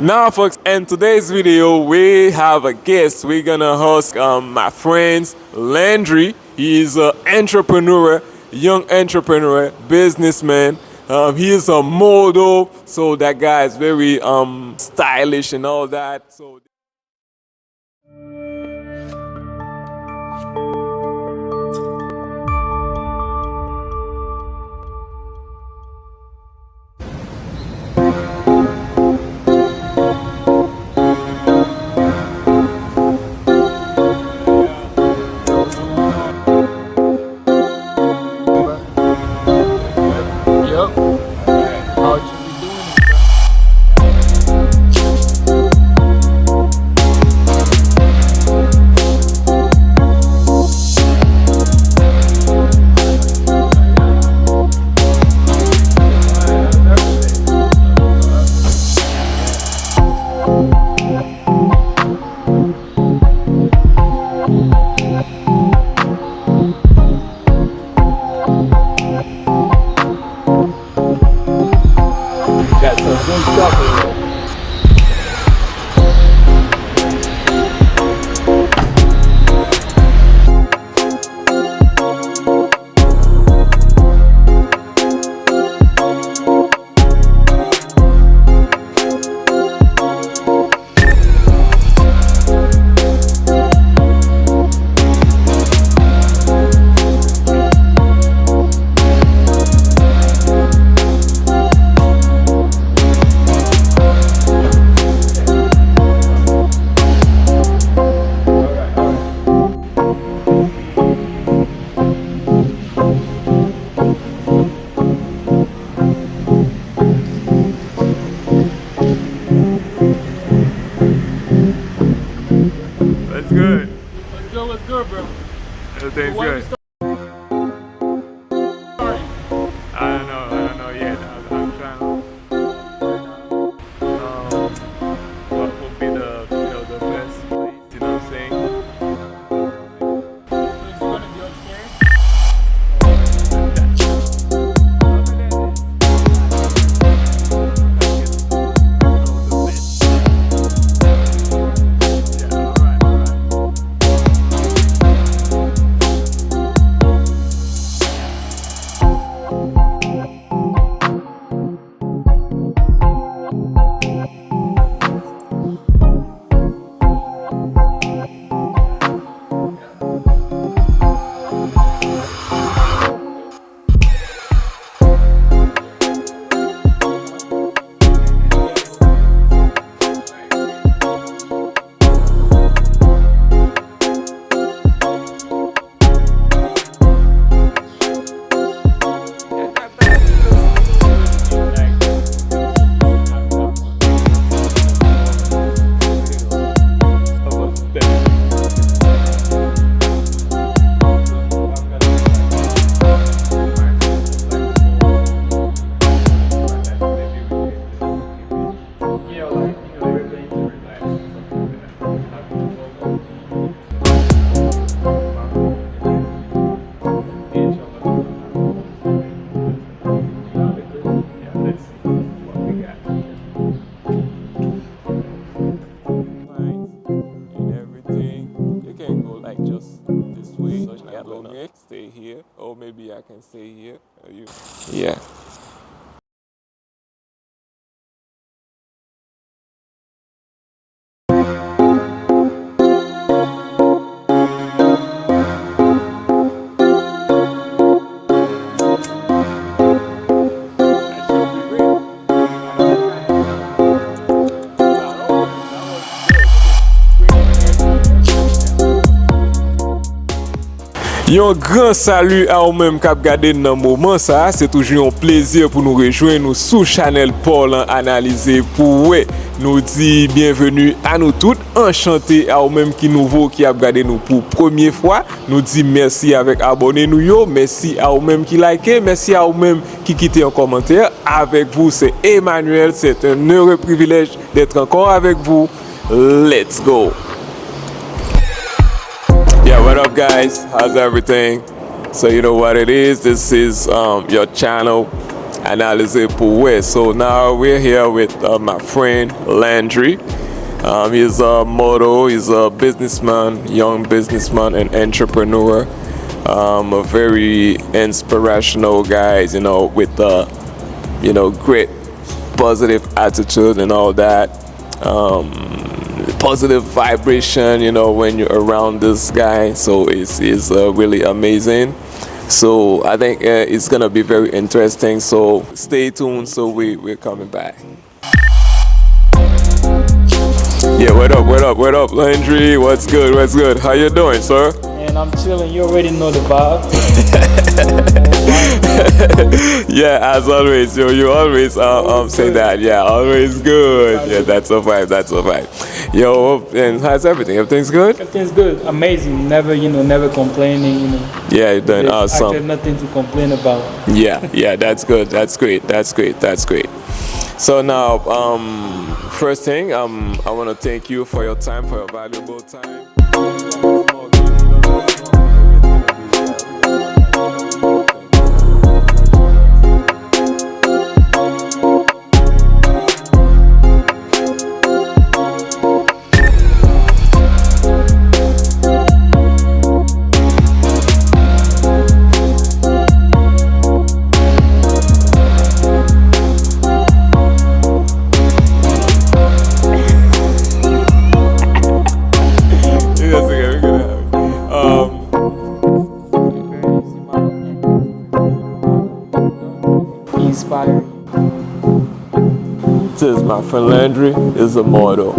Now, folks, in today's video, we have a guest. We're gonna host my friend Landry. He's an entrepreneur, young entrepreneur, businessman. He is a model, so that guy is very stylish and all that. So. What's good, bro? Everything's good. I don't know yet. I'm trying to. What would be the best place? You know what I'm saying? So it's gonna be upstairs? Stay here, or maybe I can stay here. Yeah. Yon grand salut à ou même k'ap gade nan moment ça, c'est toujours un plaisir pour nous rejoindre nous sous channel Paul en analyser pour ouais. Nous dit bienvenue à nous toutes, enchanté à ou même qui nouveau qui a regardé nous pour première fois. Nous dit merci avec abonner nous yo, merci à ou même qui like, merci à ou même qui quitte un commentaire. Avec vous c'est Emmanuel, c'est un heureux privilège d'être encore avec vous. Let's go. Yeah, what up guys? How's everything? So you know what it is. This is your channel analyser pour ouais. So now we're here with my friend Landry. He's a model, he's a businessman, young businessman and entrepreneur. A very inspirational guy, you know, with great positive attitude and all that. Positive vibration, you know, when you're around this guy. So it's really amazing. So I think it's gonna be very interesting. So stay tuned. So we're coming back. Yeah, what up, Landry? What's good? How you doing, sir? And I'm chilling. You already know the vibe. Yeah, as always, you always say that. Yeah, always good. Yeah, that's a vibe. Yo, and how's everything? Everything's good? Everything's good. Amazing. Never complaining. Yeah, you're doing I awesome. got nothing to complain about. Yeah, that's good. That's great. So now, first thing, I want to thank you for your time, for your valuable time. Inspiring. This is my friend Landry, is a model.